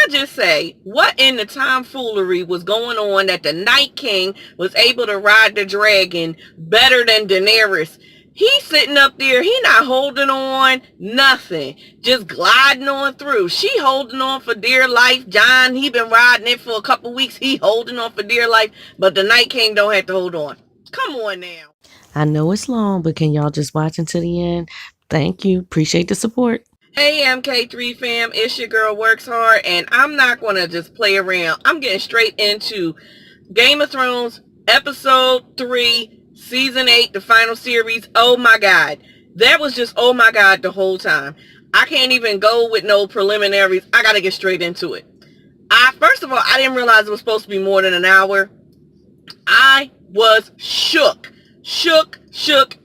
I just say, what in the tomfoolery was going on that the Night King was able to ride the dragon better than Daenerys? He's sitting up there, he not holding on, nothing. Just gliding on through. She holding on for dear life. Jon, he been riding it for a couple weeks. He holding on for dear life. But the Night King don't have to hold on. Come on now. I know it's long, but can y'all just watch until the end? Thank you. Appreciate the support. Hey MK3 fam, it's your girl Works Hard, and I'm not going to just play around. I'm getting straight into Game of Thrones episode 3 season 8, the final series. Oh my god, that was just oh my god the whole time. I can't even go with no preliminaries. I gotta get straight into it. First of all, I didn't realize it was supposed to be more than an hour. I was shook,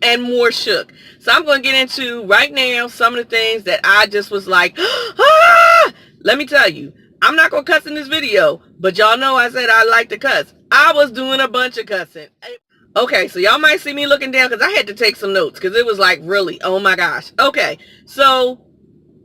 and more shook. So I'm going to get into right now some of the things that I just was like, ah! Let me tell you, I'm not going to cuss in this video, but y'all know I said I like to cuss. I was doing a bunch of cussing. Okay, so y'all might see me looking down because I had to take some notes because it was like really, oh my gosh. Okay, so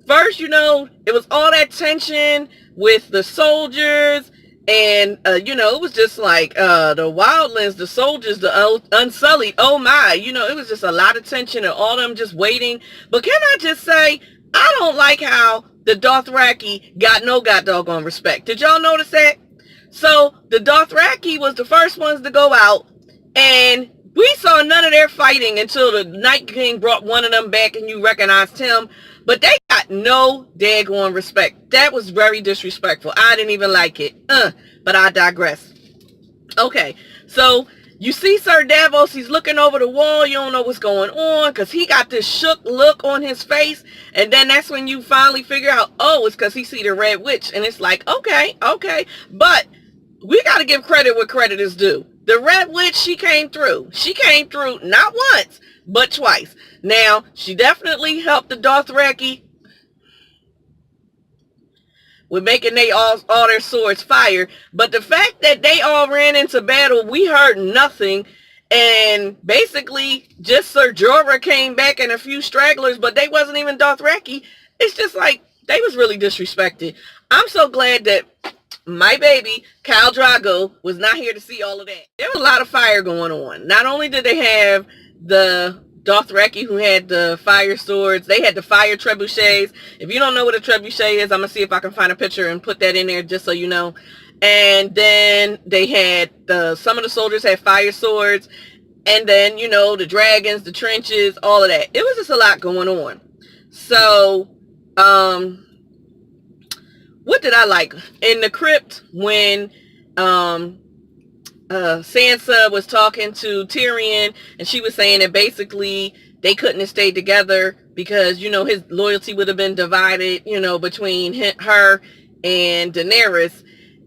first, it was all that tension with the soldiers. And, it was just like the wildlands, the soldiers, the unsullied. Oh, my. It was just a lot of tension and all of them just waiting. But can I just say, I don't like how the Dothraki got no doggone respect. Did y'all notice that? So the Dothraki was the first ones to go out. And we saw none of their fighting until the Night King brought one of them back and you recognized him. But they got no daggone respect. That was very disrespectful. I didn't even like it. But I digress. Okay, so you see Sir Davos, he's looking over the wall. You don't know what's going on because he got this shook look on his face. And then that's when you finally figure out, oh, it's because he see the Red Witch. And it's like, okay. But we got to give credit where credit is due. The Red Witch, she came through. She came through not once, but twice. Now, she definitely helped the Dothraki with making all their swords fire. But the fact that they all ran into battle, we heard nothing. And basically, just Ser Jorah came back and a few stragglers, but they wasn't even Dothraki. It's just like, they was really disrespected. I'm so glad that my baby, Khal Drogo, was not here to see all of that. There was a lot of fire going on. Not only did they have the Dothraki who had the fire swords, they had the fire trebuchets. If you don't know what a trebuchet is, I'm going to see if I can find a picture and put that in there just so you know. And then they had some of the soldiers had fire swords. And then, the dragons, the trenches, all of that. It was just a lot going on. So, what did I like? In the crypt, when Sansa was talking to Tyrion, and she was saying that basically they couldn't have stayed together because, his loyalty would have been divided, between her and Daenerys.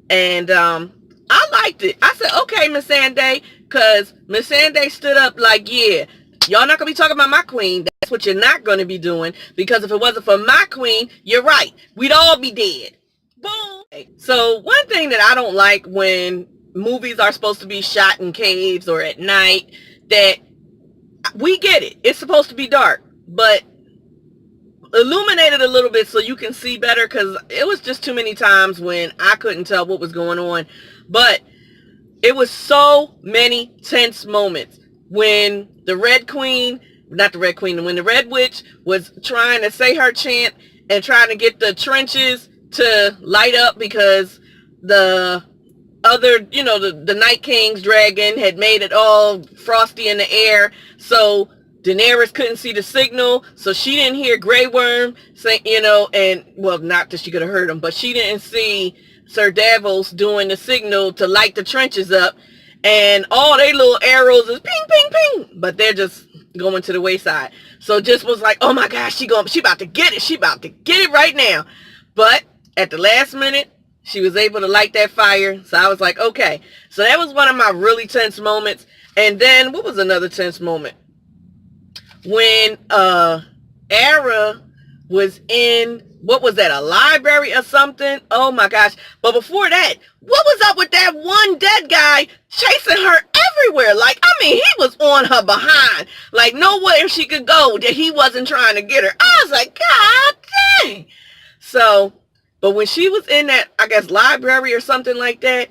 And I liked it. I said, okay, Missandei, because Missandei stood up like, yeah, y'all not going to be talking about my queen. That's what you're not going to be doing, because if it wasn't for my queen, you're right. We'd all be dead. Boom. So one thing that I don't like when movies are supposed to be shot in caves or at night, that we get it. It's supposed to be dark, but illuminate it a little bit so you can see better, because it was just too many times when I couldn't tell what was going on. But it was so many tense moments when the Red Queen, not the Red Queen, when the Red Witch was trying to say her chant and trying to get the trenches to light up because the other, the Night King's dragon had made it all frosty in the air. So Daenerys couldn't see the signal. So she didn't hear Grey Worm say, and well, not that she could have heard him, but she didn't see Sir Davos doing the signal to light the trenches up. And all they little arrows is ping, ping, ping. But they're just going to the wayside. So just was like, oh my gosh, she about to get it. She about to get it right now. But at the last minute, she was able to light that fire. So I was like, okay. So that was one of my really tense moments. And then what was another tense moment? When Ara was in, what was that, a library or something? Oh my gosh. But before that, what was up with that one dead guy chasing her everywhere? Like, I mean, he was on her behind. Like, nowhere she could go that he wasn't trying to get her. I was like, God dang. So But when she was in that, I guess, library or something like that,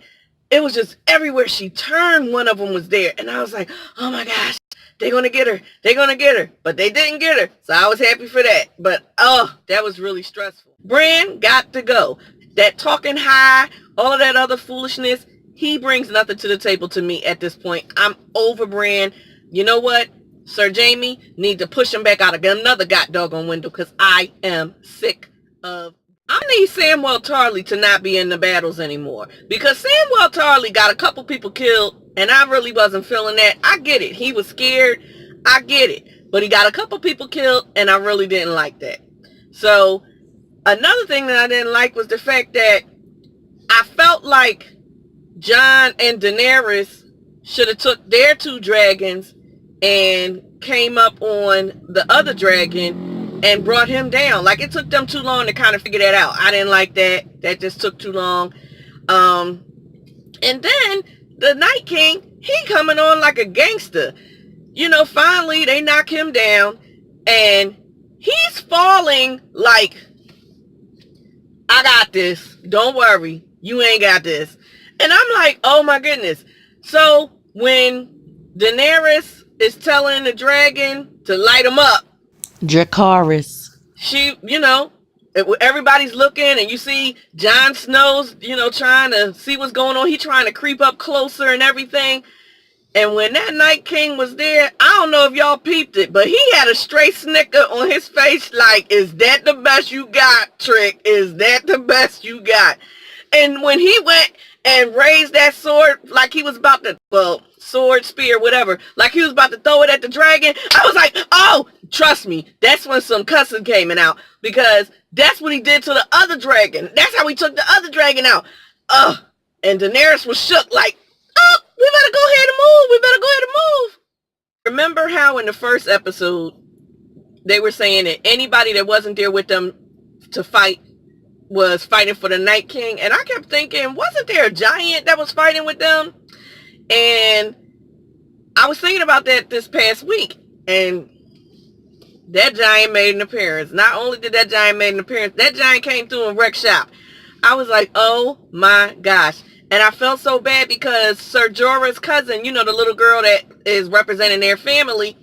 it was just everywhere she turned, one of them was there. And I was like, oh my gosh, they're going to get her. They're going to get her. But they didn't get her. So I was happy for that. But, oh, that was really stressful. Bran got to go. That talking high, all of that other foolishness, he brings nothing to the table to me at this point. I'm over Bran. You know what? Sir Jamie need to push him back out of another doggone window because I am sick of. I need Samwell Tarly to not be in the battles anymore because Samwell Tarly got a couple people killed and I really wasn't feeling that. I get it. He was scared. I get it. But he got a couple people killed and I really didn't like that. So another thing that I didn't like was the fact that I felt like Jon and Daenerys should have took their 2 dragons and came up on the other dragon and brought him down. Like, it took them too long to kind of figure that out. I didn't like that. That just took too long. And then the Night King, he coming on like a gangster. You know, finally they knock him down and he's falling like, I got this. Don't worry. You ain't got this. And I'm like, oh my goodness. So when Daenerys is telling the dragon to light him up, Dracarys. she, you know, everybody's looking and you see Jon Snow's, you know, trying to see what's going on. He trying to creep up closer and everything. And when that Night King was there, I don't know if y'all peeped it, but he had a straight snicker on his face like, is that the best you got, Trick? Is that the best you got? And when he went and raised that sword like he was about to, well, sword, spear, whatever, like he was about to throw it at the dragon, I was like, oh, trust me, that's when some cussing came out because that's what he did to the other dragon. That's how he took the other dragon out. And Daenerys was shook like, oh, we better go ahead and move. We better go ahead and move. Remember how in the first episode, they were saying that anybody that wasn't there with them to fight was fighting for the Night King? And I kept thinking, wasn't there a giant that was fighting with them? And I was thinking about that this past week. And that giant made an appearance. Not only did that giant make an appearance, that giant came through and wrecked shop. I was like, oh my gosh. And I felt so bad because Ser Jorah's cousin, you know, the little girl that is representing their family,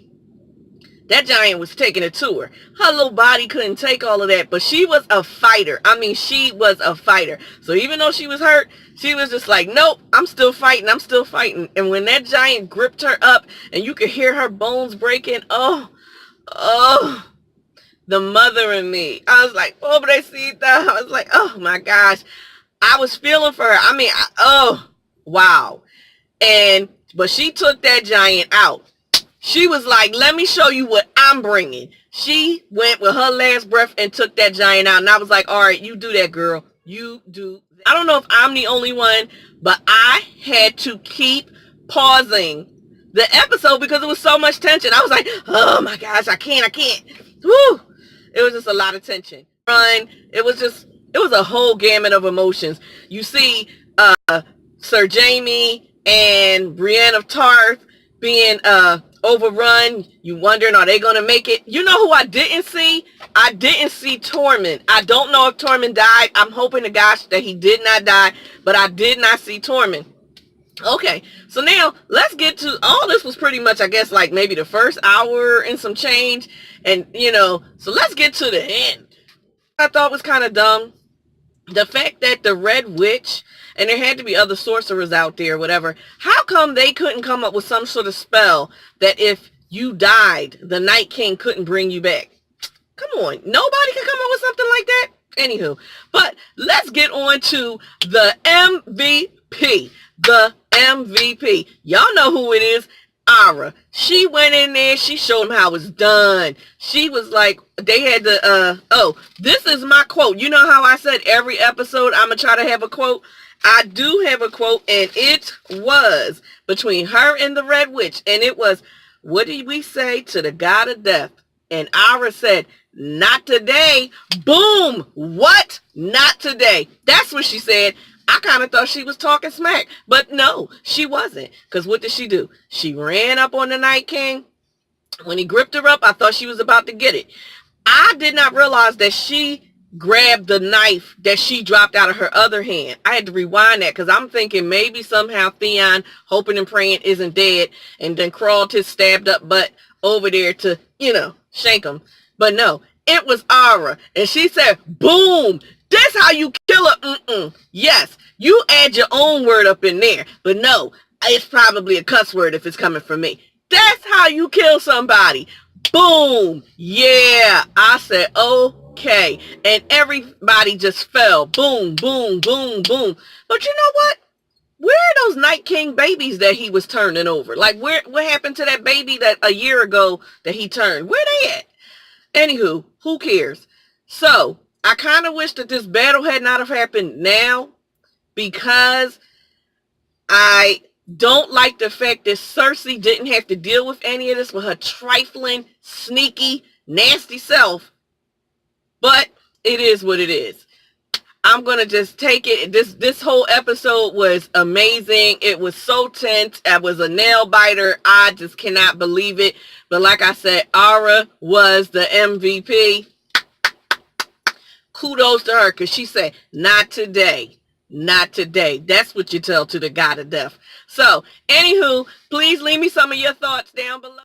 that giant was taking it to her. Her little body couldn't take all of that, but she was a fighter. I mean, she was a fighter. So even though she was hurt, she was just like, nope, I'm still fighting. I'm still fighting. And when that giant gripped her up and you could hear her bones breaking, oh, the mother in me. I was like, pobrecita. I was like, oh my gosh. I was feeling for her. I mean, oh, wow. But she took that giant out. She was like, let me show you what I'm bringing. She went with her last breath and took that giant out. And I was like, all right, you do that, girl. You do that. I don't know if I'm the only one, but I had to keep pausing the episode because it was so much tension. I was like, oh my gosh, I can't. Woo! It was just a lot of tension. It was a whole gamut of emotions. You see Sir Jamie and Brienne of Tarth being overrun. You wondering, are they going to make it? You know who I didn't see? I didn't see Tormund. I don't know if Tormund died. I'm hoping to gosh that he did not die, but I did not see Tormund. Okay, so now let's get to, all this was pretty much, I guess, like maybe the first hour and some change. And, you know, so let's get to the end. I thought was kind of dumb. The fact that the Red Witch, and there had to be other sorcerers out there, whatever, how come they couldn't come up with some sort of spell that if you died, the Night King couldn't bring you back? Come on, nobody can come up with something like that? Anywho, but let's get on to the MVP. The MVP. Y'all know who it is. Ara. She went in there. She showed them how it's done. She was like, they had the, this is my quote. You know how I said every episode I'm going to try to have a quote? I do have a quote, and it was between her and the Red Witch. And it was, what did we say to the god of death? And Ara said, not today. Boom. What? Not today. That's what she said. I kind of thought she was talking smack, but no, she wasn't. Because what did she do? She ran up on the Night King. When he gripped her up, I thought she was about to get it. I did not realize that she grabbed the knife that she dropped out of her other hand. I had to rewind that because I'm thinking maybe somehow Theon, hoping and praying, isn't dead and then crawled his stabbed up butt over there to, shank him. But no, it was Ara. And she said, boom, that's how you kill her. Yes, you add your own word up in there. But no, it's probably a cuss word if it's coming from me. That's how you kill somebody. Boom. Yeah. I said, okay. And everybody just fell. Boom, boom, boom, boom. But you know what? Where are those Night King babies that he was turning over? Like, what happened to that baby that a year ago that he turned? Where they at? Anywho, who cares? So, I kind of wish that this battle had not have happened now, because I don't like the fact that Cersei didn't have to deal with any of this with her trifling, sneaky, nasty self. But it is what it is. I'm going to just take it. This whole episode was amazing. It was so tense. It was a nail biter. I just cannot believe it. But like I said, Ara was the MVP. Kudos to her, because she said, not today. Not today. That's what you tell to the god of death. So, anywho, please leave me some of your thoughts down below.